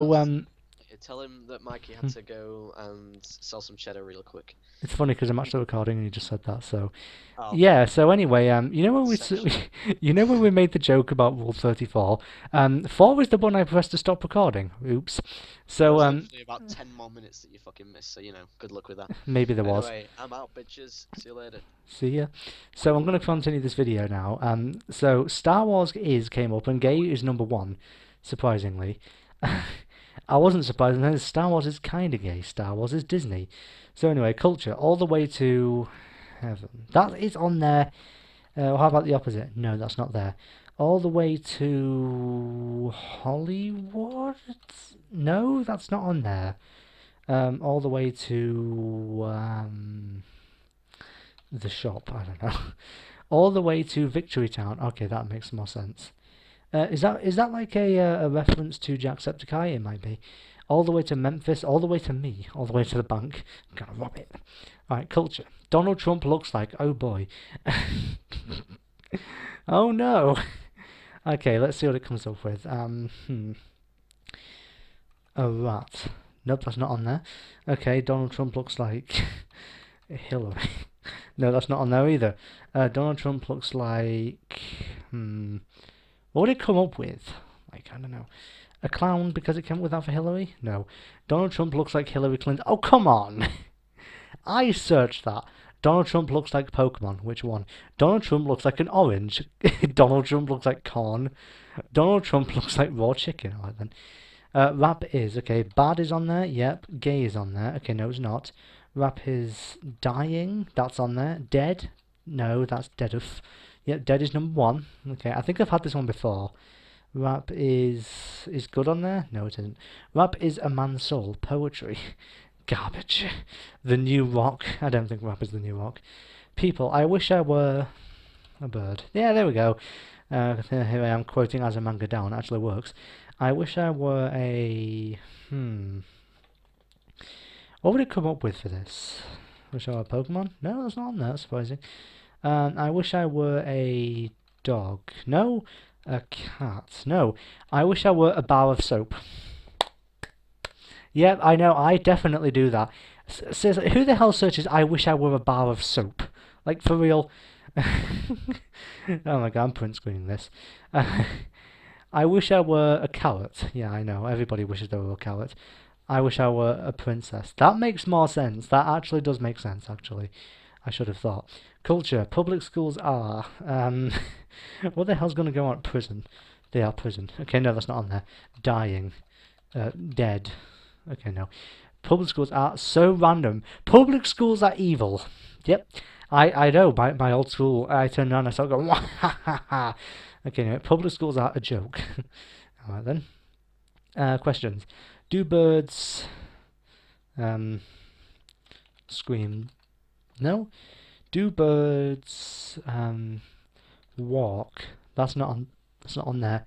So, Tell him that Mikey had to go and sell some cheddar real quick. it's funny because I'm actually recording and you just said that. So, Oh, yeah. So anyway, you know when exceptional. you know when we made the joke about Rule 34. 4 is the one I pressed to stop recording. Oops. There So, was literally about 10 more minutes that you fucking missed, so good luck with that. maybe there was. Anyway, I'm out, bitches. See you later. See ya. So I'm going to continue this video now. So Star Wars is came up and gay is number one, surprisingly. I wasn't surprised, and then Star Wars is kind of gay. Star Wars is Disney. So anyway, culture all the way to heaven. That is on there. How about the opposite? No, that's not there. All the way to Hollywood? No, that's not on there. All the way to the shop. I don't know. All the way to Victory Town. Okay, that makes more sense. Is that like a reference to Jacksepticeye? It might be. All the way to Memphis, all the way to me, all the way to the bank. I'm gonna rob it. Alright, culture. Donald Trump looks like, oh boy. Oh no. Okay, let's see what it comes up with. A rat. Nope, that's not on there. Okay, Donald Trump looks like Hillary. No, that's not on there either. Donald Trump looks like. What would it come up with? Like, I don't know. A clown because it came up with that for Hillary? No. Donald Trump looks like Hillary Clinton. Oh, come on! I searched that. Donald Trump looks like Pokemon. Which one? Donald Trump looks like an orange. Donald Trump looks like corn. Donald Trump looks like raw chicken. Alright then. Rap is, okay, bad is on there, yep. Gay is on there, okay, no it's not. Rap is dying, that's on there. Dead, no, that's dead of. Yep, dead is number one. Okay, I think I've had this one before. Rap is good on there? No, it isn't. Rap is a man's soul, poetry. Garbage. The new rock, I don't think rap is the new rock. People, I wish I were a bird. Yeah, there we go. Here I am quoting as a manga down. Actually works. I wish I were a. What would it come up with for this? Wish I were a Pokemon? No, that's not on there. That's surprising. I wish I were a dog. No, a cat. No, I wish I were a bar of soap. Yep, I know. I definitely do that. Seriously, who the hell searches? I wish I were a bar of soap. Like for real. Oh my god, I'm print screening this. I wish I were a carrot. Yeah, I know. Everybody wishes they were a carrot. I wish I were a princess. That makes more sense. That actually does make sense, actually. I should have thought. Culture. Public schools are. What the hell's going to go on at prison? They are prison. Okay, no, that's not on there. Dying. Dead. Okay, no. Public schools are so random. Public schools are evil. Yep. I know. My old school, I turned around and I started going, ha ha ha. Okay, no. Public schools are a joke. Alright then. Questions. Do birds scream? No. Do birds walk? That's not on. That's not on there.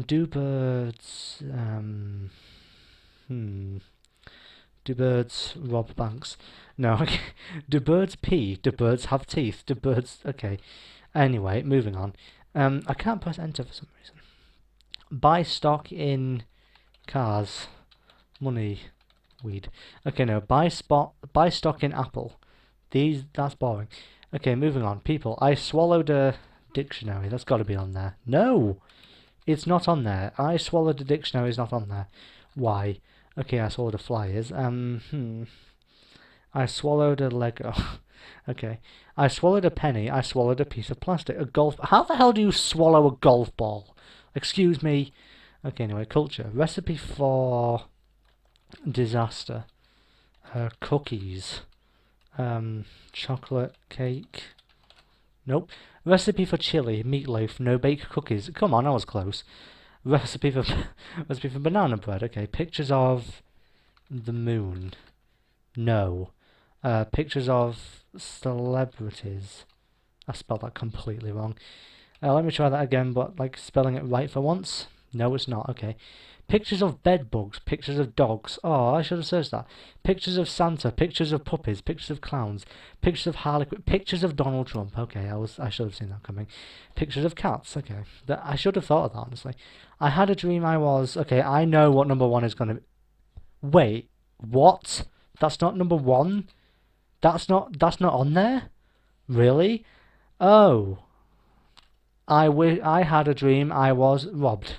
Do birds do birds rob banks? No. Okay. Do birds pee? Do birds have teeth? Do birds? Okay. Anyway, moving on. I can't press enter for some reason. Buy stock in cars. Money. Weed. Okay, no. Buy stock in Apple. That's boring. Okay, moving on. People. I swallowed a dictionary. That's got to be on there. No, it's not on there. I swallowed a dictionary. Is not on there. Why? Okay, I swallowed a flyers. I swallowed a Lego. Okay. I swallowed a penny. I swallowed a piece of plastic. A golf. How the hell do you swallow a golf ball? Excuse me. Okay, anyway, culture. Recipe for disaster. Cookies. Chocolate cake. Nope. Recipe for chili, meatloaf, no bake cookies. Come on, I was close. Recipe for recipe for banana bread. Okay. Pictures of the moon. No. Pictures of celebrities. I spelled that completely wrong. Let me try that again, but like spelling it right for once. No, it's not. Okay. Pictures of bed bugs, pictures of dogs. Oh, I should have searched that. Pictures of Santa, pictures of puppies, pictures of clowns, pictures of Harlequin, pictures of Donald Trump. Okay, I should have seen that coming. Pictures of cats. Okay, I should have thought of that honestly. I had a dream I was. Okay, I know what number one is gonna be. Wait, what? That's not number one. That's not on there. Really? Oh, I had a dream I was robbed.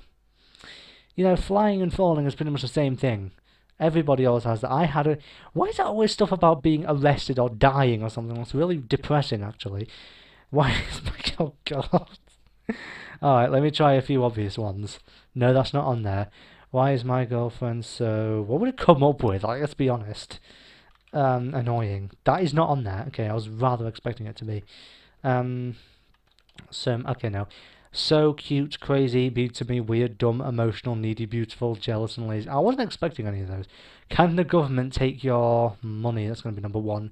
You know, flying and falling is pretty much the same thing. Everybody always has that. I had a. Why is that always stuff about being arrested or dying or something? It's really depressing, actually. Why is my. Oh, God. Alright, let me try a few obvious ones. No, that's not on there. Why is my girlfriend so. What would it come up with? Like, let's be honest. Annoying. That is not on there. Okay, I was rather expecting it to be. Okay, no. So cute, crazy, be to me, weird, dumb, emotional, needy, beautiful, jealous, and lazy. I wasn't expecting any of those. Can the government take your money? That's going to be number one.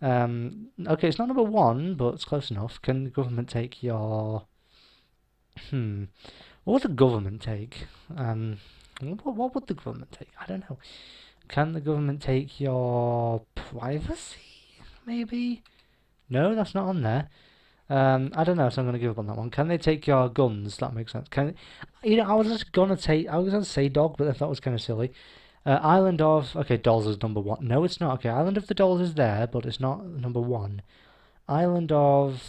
Okay, it's not number one, but it's close enough. Can the government take your... What would the government take? What would the government take? I don't know. Can the government take your privacy? Maybe? No, that's not on there. I don't know, so I'm gonna give up on that one. Can they take your guns? That makes sense. I was just gonna say dog, but I thought it was kind of silly. Island of dolls is number one. No, it's not. Okay, Island of the Dolls is there, but it's not number one. Island of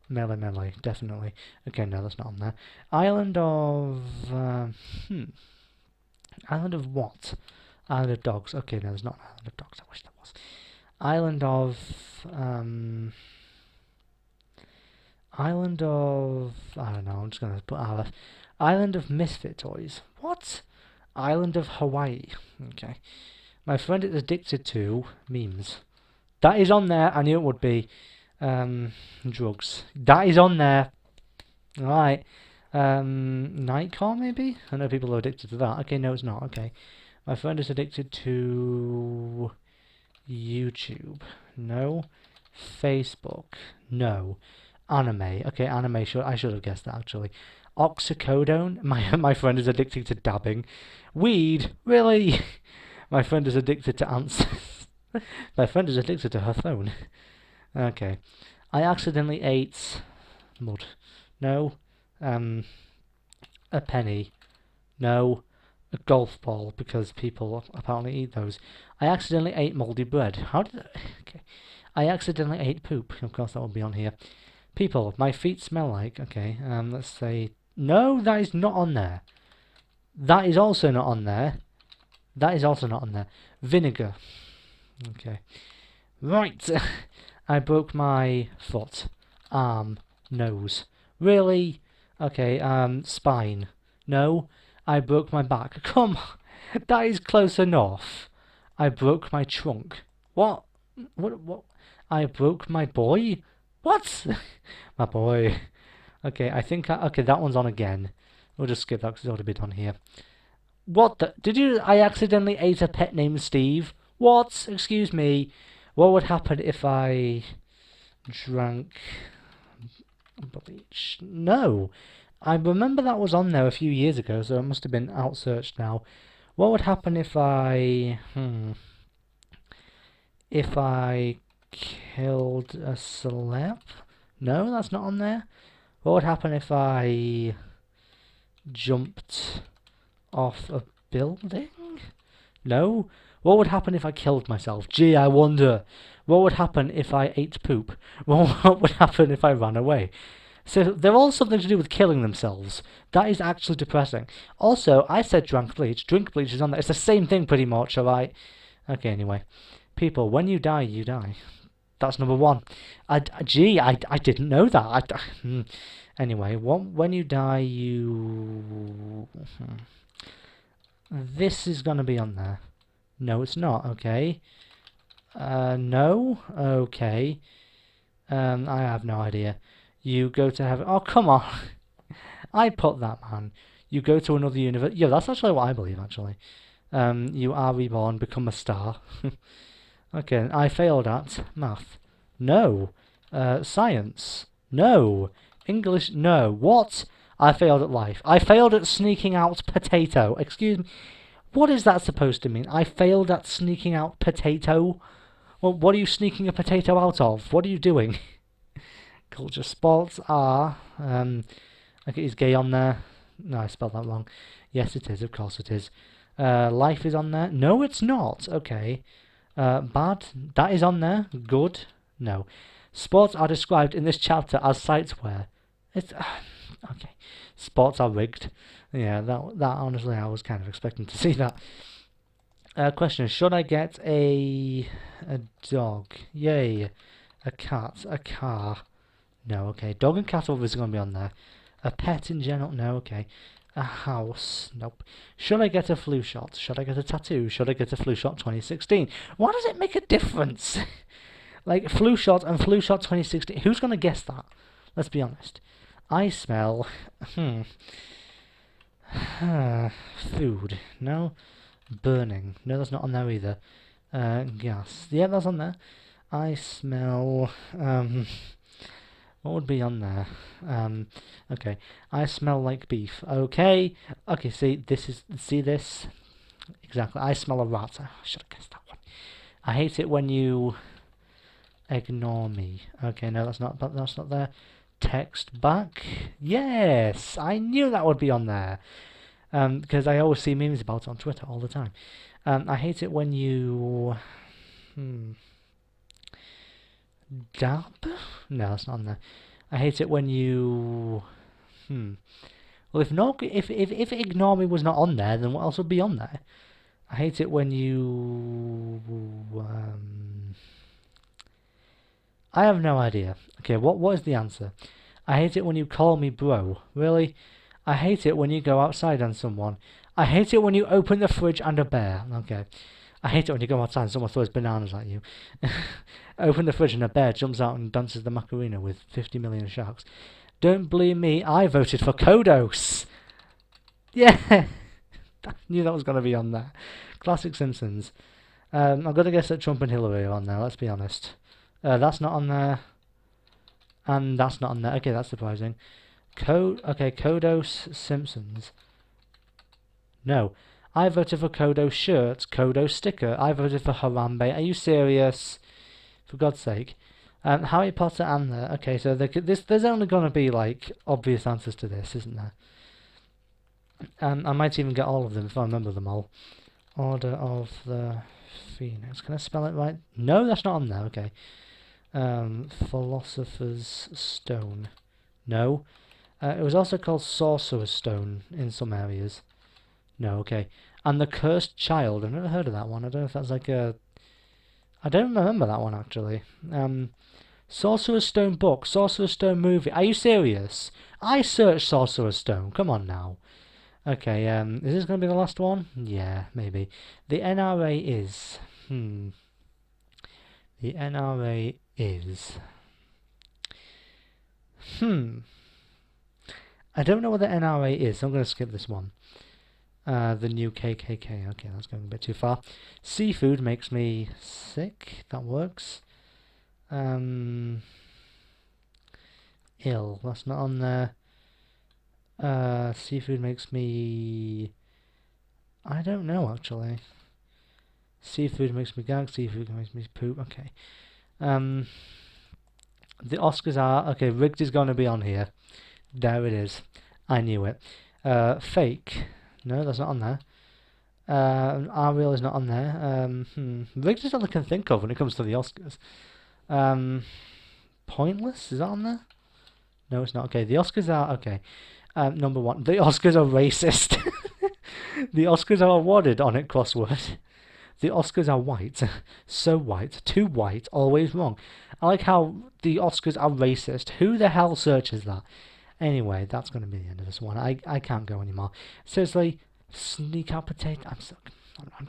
Melee, definitely. Okay, no, that's not on there. Island of Island of what? Island of Dogs. Okay, no, there's not an Island of Dogs. I wish there was. Island of I don't know, I'm just gonna put RF. Island of Misfit Toys. What? Island of Hawaii. Okay. My friend is addicted to memes. That is on there. I knew it would be. Drugs. That is on there. Alright. Nightcore maybe? I know people are addicted to that. Okay, no it's not. Okay. My friend is addicted to YouTube. No. Facebook. No. Anime. Okay, anime. I should have guessed that actually. Oxycodone. My friend is addicted to dabbing. Weed. Really? My friend is addicted to ants. My friend is addicted to her phone. Okay. I accidentally ate mud. No. A penny. No. A golf ball, because people apparently eat those. I accidentally ate mouldy bread. How did I... Okay. I accidentally ate poop. Of course, that would be on here. People, my feet smell like... Okay, let's say... No, that is not on there. That is also not on there. That is also not on there. Vinegar. Okay. Right. I broke my foot. Arm. Nose. Really? Okay, spine. No. I broke my back. Come on. That is close enough. I broke my trunk. What? What? I broke my boy? What? My boy. Okay, I think... okay, that one's on again. We'll just skip that because it's already been on here. What the... Did you... I accidentally ate a pet named Steve? What? Excuse me. What would happen if I drank bleach? No. I remember that was on there a few years ago, so it must have been outsearched now. What would happen if I... If I killed a celeb? No, that's not on there. What would happen if I jumped off a building? No. What would happen if I killed myself? Gee, I wonder. What would happen if I ate poop? What would happen if I ran away? So they're all something to do with killing themselves. That is actually depressing. Also, I said drank bleach. Drink bleach is on there. It's the same thing pretty much, alright? Okay, anyway. People, when you die, you die. That's number one. I didn't know that. Anyway, when you die, you... This is going to be on there. No, it's not. Okay. No? Okay. I have no idea. You go to heaven. Oh, come on. I put that, man. You go to another universe. Yeah, that's actually what I believe, actually. You are reborn, become a star. Okay, I failed at math. No. Science. No. English. No. What? I failed at life. I failed at sneaking out potato. Excuse me. What is that supposed to mean? I failed at sneaking out potato? Well, what are you sneaking a potato out of? What are you doing? Culture sports are... okay, is gay on there? No, I spelled that wrong. Yes, it is. Of course it is. Life is on there. No, it's not. Okay. Bad. That is on there. Good. No. Sports are described in this chapter as sites where... It's... okay. Sports are rigged. Yeah, that honestly, I was kind of expecting to see that. Question: should I get a dog? Yay. A cat. A car. No, okay. Dog and cat obviously going to be on there. A pet in general? No, okay. A house? Nope. Should I get a flu shot? Should I get a tattoo? Should I get a flu shot 2016? Why does it make a difference? Like, flu shot and flu shot 2016. Who's going to guess that? Let's be honest. I smell... food. No. Burning. No, that's not on there either. Gas. Yeah, that's on there. I smell... what would be on there? Okay. I smell like beef. Okay. Okay, see, this is... See this? Exactly. I smell a rat. I should have guessed that one. I hate it when you... ignore me. Okay, no, that's not there. Text back. Yes! I knew that would be on there. Because I always see memes about it on Twitter all the time. I hate it when you... Dab? No, that's not on there. I hate it when you... Well, if ignore me was not on there, then what else would be on there? I hate it when you... I have no idea. Okay, what is the answer? I hate it when you call me bro. Really? I hate it when you go outside on someone. I hate it when you open the fridge and a bear. Okay. I hate it when you go outside and someone throws bananas at you. Open the fridge and a bear jumps out and dances the Macarena with 50 million sharks. Don't blame me, I voted for Kodos. Yeah! I knew that was going to be on there. Classic Simpsons. I'm going to guess that Trump and Hillary are on there, let's be honest. That's not on there. And that's not on there. Okay, that's surprising. Okay, Kodos Simpsons. No. I voted for Kodos shirt, Kodos sticker. I voted for Harambe. Are you serious? For God's sake. Harry Potter and there. Okay, so there's only going to be, like, obvious answers to this, isn't there? I might even get all of them if I remember them all. Order of the Phoenix. Can I spell it right? No, that's not on there. Okay. Philosopher's Stone. No. It was also called Sorcerer's Stone in some areas. No, okay. And the Cursed Child. I've never heard of that one. I don't know if that's like a... I don't remember that one, actually. Sorcerer's Stone book. Sorcerer's Stone movie. Are you serious? I searched Sorcerer's Stone. Come on now. Okay, is this going to be the last one? Yeah, maybe. The NRA is... The NRA is... I don't know what the NRA is, so I'm going to skip this one. The new KKK. Okay, that's going a bit too far. Seafood makes me sick. That works. Ill. That's not on there. Seafood makes me... I don't know, actually. Seafood makes me gag. Seafood makes me poop. Okay. The Oscars are... Okay, rigged is going to be on here. There it is. I knew it. Fake. No, that's not on there. Ariel is not on there. Rigged is all I can think of when it comes to the Oscars. Pointless? Is that on there? No, it's not. Okay, the Oscars are... Okay. Number one. The Oscars are racist. The Oscars are awarded on it crossword. The Oscars are white. So white. Too white. Always wrong. I like how the Oscars are racist. Who the hell searches that? Anyway, that's going to be the end of this one. I can't go anymore. Seriously, sneak out potato. I'm done.